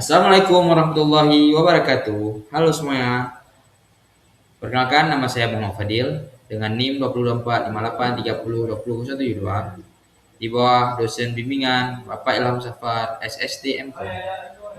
Assalamualaikum warahmatullahi wabarakatuh. Halo semuanya. Perkenalkan, nama saya Muhammad Fadil dengan NIM 22458302012 di bawah dosen bimbingan Bapak Ilham Safar SSD MK.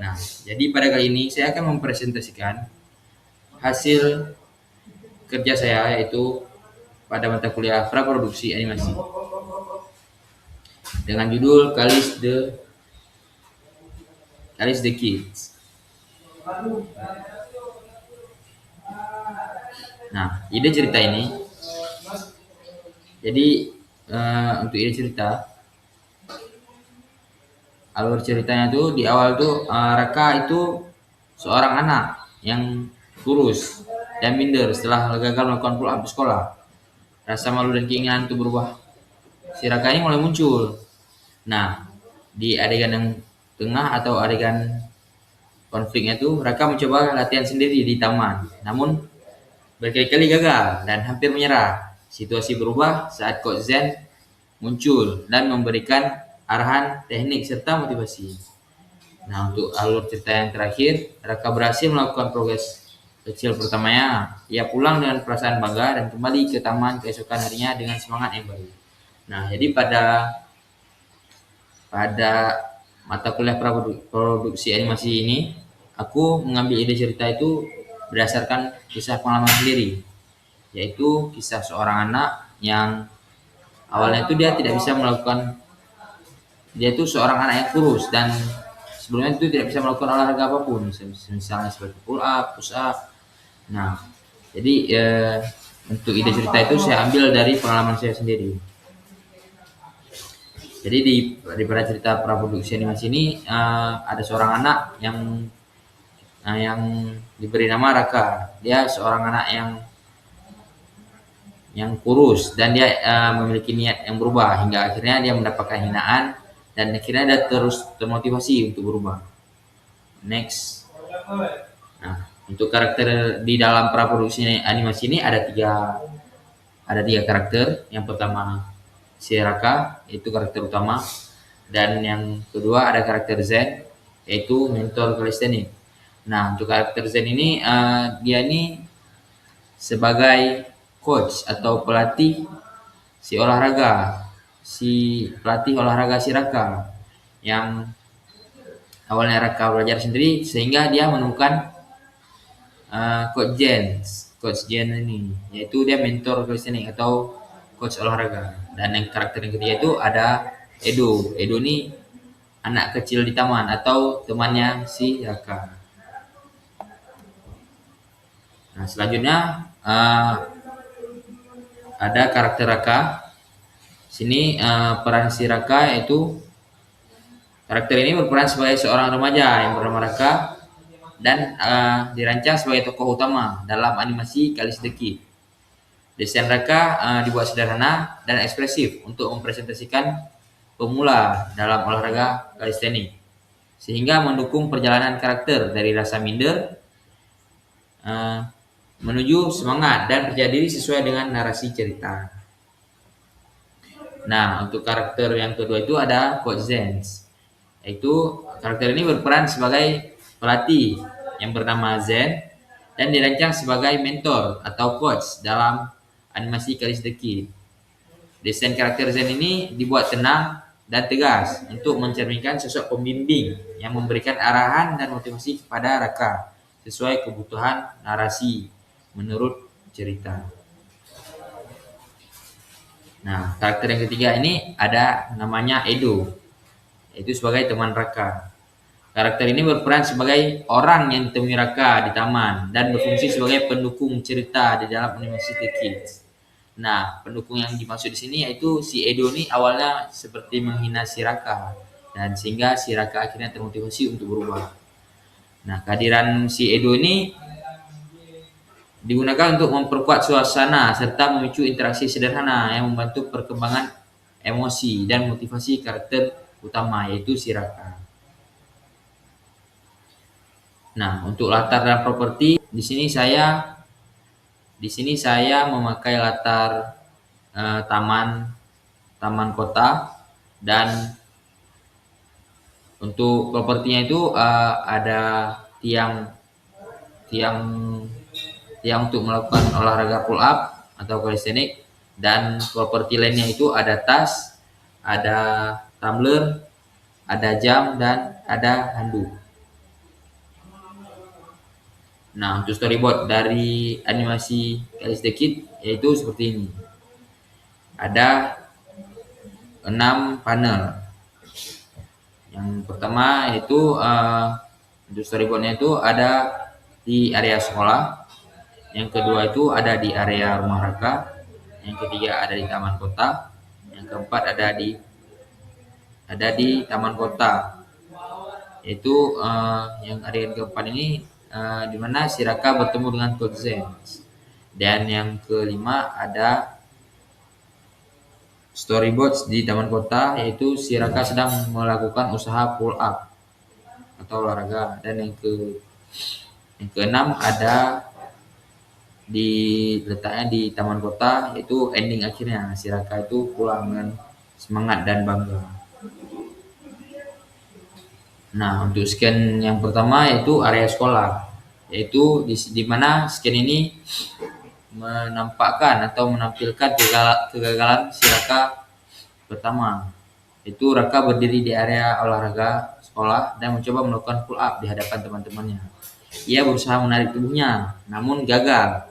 Nah, jadi pada kali ini saya akan mempresentasikan hasil kerja saya, yaitu pada mata kuliah praproduksi animasi dengan judul Kalis the Kids. Nah, ide cerita ini, jadi untuk ide cerita, alur ceritanya tuh di awal tuh Raka itu seorang anak yang kurus dan minder setelah gagal melakukan pull up di sekolah. Rasa malu dan keinginan untuk berubah si Raka ini mulai muncul. Nah, di adegan yang tengah atau adegan konfliknya tuh Raka mencoba latihan sendiri di taman, namun berkali-kali gagal dan hampir menyerah. Situasi berubah saat Coach Zen muncul dan memberikan arahan teknik serta motivasi. Nah, untuk alur cerita yang terakhir, Raka berhasil melakukan progres kecil pertamanya. Ia pulang dengan perasaan bangga dan kembali ke taman keesokan harinya dengan semangat yang baru. Nah, jadi pada mata kuliah produksi animasi ini, aku mengambil ide cerita itu berdasarkan kisah pengalaman sendiri, yaitu kisah seorang anak yang awalnya itu dia tidak bisa melakukan, dia itu seorang anak yang kurus dan sebelumnya itu tidak bisa melakukan olahraga apapun, misalnya seperti pull up, push up. Nah, jadi untuk ide cerita itu saya ambil dari pengalaman saya sendiri. Jadi di pada cerita praproduksi animasi ini ada seorang anak yang diberi nama Raka. Dia seorang anak yang kurus dan dia memiliki niat yang berubah hingga akhirnya dia mendapatkan hinaan dan akhirnya dia terus termotivasi untuk berubah. Next. Nah, untuk karakter di dalam praproduksi animasi ini ada tiga karakter. Yang pertama si Raka, itu karakter utama, dan yang kedua ada karakter Zen, yaitu mentor kalistenik. Nah, untuk karakter Zen ini dia ini sebagai coach atau pelatih pelatih olahraga si Raka, yang awalnya Raka belajar sendiri sehingga dia menemukan Coach Jen ini, yaitu dia mentor kalistenik atau coach olahraga. Dan yang karakter yang ketiga itu ada Edo. Edo ini anak kecil di taman atau temannya si Raka. Nah, selanjutnya ada karakter Raka. Sini peran si Raka yaitu karakter ini berperan sebagai seorang remaja yang bernama Raka dan dirancang sebagai tokoh utama dalam animasi Kalis the Kid. Desain Raka dibuat sederhana dan ekspresif untuk mempresentasikan pemula dalam olahraga kalistenik, sehingga mendukung perjalanan karakter dari rasa minder menuju semangat dan percaya diri sesuai dengan narasi cerita. Nah, untuk karakter yang kedua itu ada Coach Zen, yaitu karakter ini berperan sebagai pelatih yang bernama Zen dan dirancang sebagai mentor atau coach dalam animasi Kalis the Kid. Desain karakter Zen ini dibuat tenang dan tegas untuk mencerminkan sosok pembimbing yang memberikan arahan dan motivasi kepada Raka sesuai kebutuhan narasi menurut cerita. Nah, karakter yang ketiga ini ada namanya Edo, yaitu sebagai teman Raka. Karakter ini berperan sebagai orang yang ditemui Raka di taman dan berfungsi sebagai pendukung cerita di dalam animasi The Kids. Nah, pendukung yang dimaksud di sini yaitu si Edo ini awalnya seperti menghina si Raka dan sehingga si Raka akhirnya termotivasi untuk berubah. Nah, kehadiran si Edo ini digunakan untuk memperkuat suasana serta memicu interaksi sederhana yang membantu perkembangan emosi dan motivasi karakter utama yaitu si Raka. Nah, untuk latar dan properti di sini saya memakai latar taman kota dan Untuk propertinya itu ada tiang tiang tiang untuk melakukan olahraga pull up atau calisthenics, dan properti lainnya itu ada tas, ada tumbler, ada jam, dan ada handuk. Nah, untuk storyboard dari animasi Alice the Kid yaitu seperti ini. Ada 6 panel. Yang pertama itu untuk storyboardnya itu ada di area sekolah. Yang kedua itu ada di area rumah Raka. Yang ketiga ada di taman kota. Yang keempat ada di taman kota. Yaitu yang area yang keempat ini di mana si Raka bertemu dengan Coach Zenz. Dan yang kelima ada storyboard di taman kota, yaitu si Raka sedang melakukan usaha pull up atau olahraga. Dan yang keenam ada letaknya di taman kota, yaitu ending akhirnya si Raka itu pulang dengan semangat dan bangga. Nah, untuk scan yang pertama yaitu area sekolah, yaitu di mana scan ini menampakkan atau menampilkan kegagalan si Raka pertama. Itu Raka berdiri di area olahraga sekolah dan mencoba melakukan pull up di hadapan teman-temannya. Ia berusaha menarik tubuhnya, namun gagal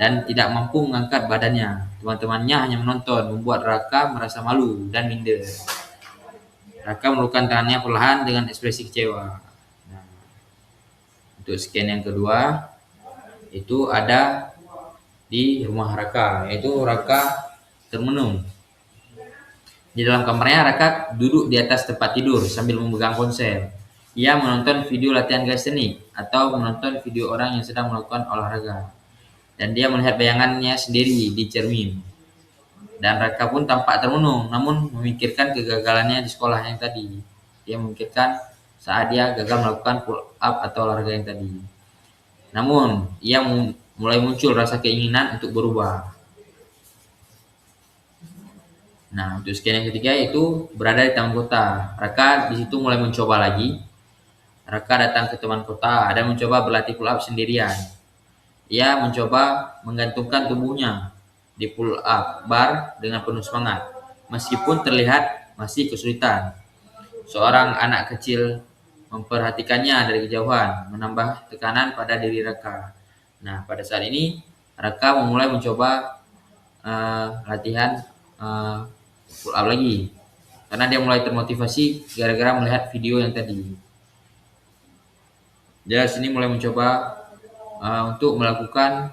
dan tidak mampu mengangkat badannya. Teman-temannya hanya menonton, membuat Raka merasa malu dan minder. Raka melakukan tangannya perlahan dengan ekspresi kecewa. Nah, untuk scan yang kedua itu ada di rumah Raka, yaitu Raka termenung. Di dalam kamarnya, Raka duduk di atas tempat tidur sambil memegang ponsel. Ia menonton video latihan calisthenics atau menonton video orang yang sedang melakukan olahraga. Dan dia melihat bayangannya sendiri di cermin. Dan Raka pun tampak termenung, namun memikirkan kegagalannya di sekolah yang tadi. Dia memikirkan saat dia gagal melakukan pull up atau olahraga yang tadi. Namun, ia mulai muncul rasa keinginan untuk berubah. Nah, untuk scan yang ketiga itu berada di taman kota. Raka di situ mulai mencoba lagi. Raka datang ke taman kota dan mencoba berlatih pull up sendirian. Ia mencoba menggantungkan tubuhnya di pull up bar dengan penuh semangat, meskipun terlihat masih kesulitan. Seorang anak kecil memperhatikannya dari kejauhan, menambah tekanan pada diri Raka. Nah, pada saat ini Raka memulai mencoba latihan pull up lagi, karena dia mulai termotivasi gara-gara melihat video yang tadi. Dia sini mulai mencoba untuk melakukan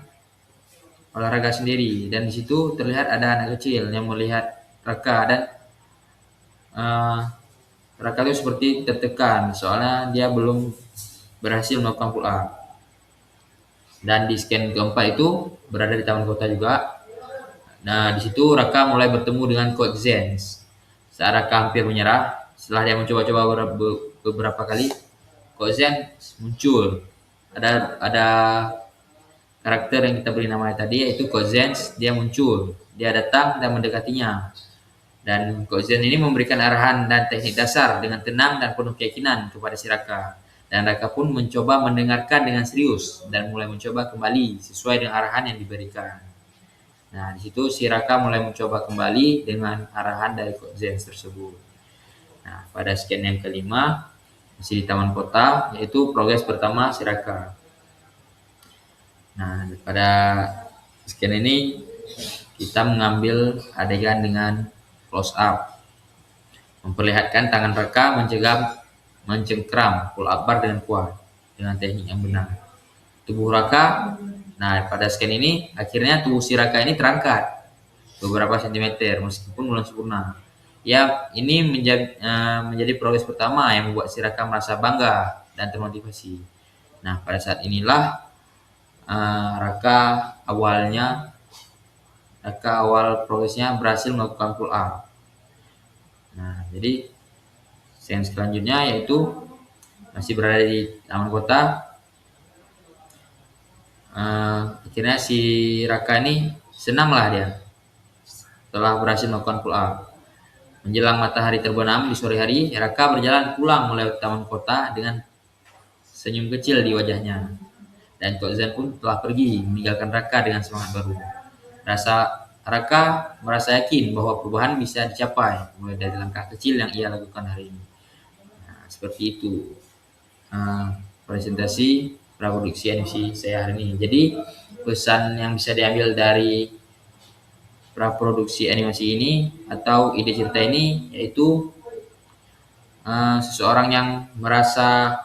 olahraga sendiri, dan di situ terlihat ada anak kecil yang melihat Raka, dan Raka itu seperti tertekan soalnya dia belum berhasil melakukan pull up. Dan di scan keempat itu berada di taman kota juga. Nah, di situ Raka mulai bertemu dengan Coach Zenz. Saat Raka hampir menyerah, setelah dia mencoba-coba beberapa kali, Coach Zenz muncul. Ada karakter yang kita beri namanya tadi, yaitu Coach Zenz. Dia muncul, dia datang dan mendekatinya. Dan Coach Zenz ini memberikan arahan dan teknik dasar dengan tenang dan penuh keyakinan kepada si Raka. Dan Raka pun mencoba mendengarkan dengan serius dan mulai mencoba kembali sesuai dengan arahan yang diberikan. Nah, di situ si Raka mulai mencoba kembali dengan arahan dari Coach Zenz tersebut. Nah, pada scan yang kelima masih di taman kota, yaitu progres pertama si Raka. Nah, pada scan ini kita mengambil adegan dengan close up, memperlihatkan tangan Raka mencengkram pull up bar dengan kuat dengan teknik yang benar. Tubuh Raka, nah pada scan ini akhirnya tubuh si Raka ini terangkat beberapa sentimeter meskipun belum sempurna. Ya, ini menjadi progres pertama yang membuat si Raka merasa bangga dan termotivasi. Nah, pada saat inilah Raka awal progresnya berhasil melakukan pull up. Nah, jadi scene selanjutnya yaitu masih berada di taman kota. Akhirnya si Raka ini senang lah dia setelah berhasil melakukan pull up. Menjelang matahari terbenam di sore hari, Raka berjalan pulang melewati taman kota dengan senyum kecil di wajahnya. Dan Tok Zan pun telah pergi, meninggalkan Raka dengan semangat baru. Raka merasa yakin bahwa perubahan bisa dicapai, mulai dari langkah kecil yang ia lakukan hari ini. Nah, seperti itu presentasi praproduksi animasi saya hari ini. Jadi pesan yang bisa diambil dari praproduksi animasi ini atau ide cerita ini yaitu seseorang yang merasa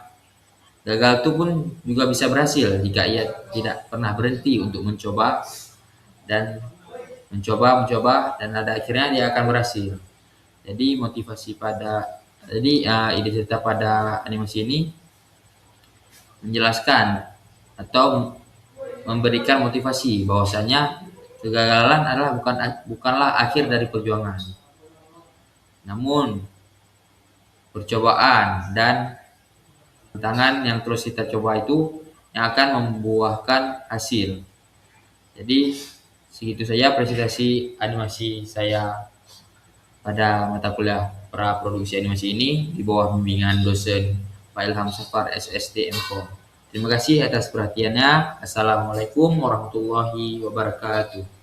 gagal itu pun juga bisa berhasil jika ia tidak pernah berhenti untuk mencoba dan mencoba dan pada akhirnya dia akan berhasil. Jadi ide cerita pada animasi ini menjelaskan atau memberikan motivasi bahwasanya kegagalan bukanlah akhir dari perjuangan, namun percobaan dan tantangan yang terus kita coba itu yang akan membuahkan hasil. Jadi segitu saja presentasi animasi saya pada mata kuliah praproduksi animasi ini di bawah bimbingan dosen Pak Ilham Safar SSD M.Com. Terima kasih atas perhatiannya. Assalamualaikum warahmatullahi wabarakatuh.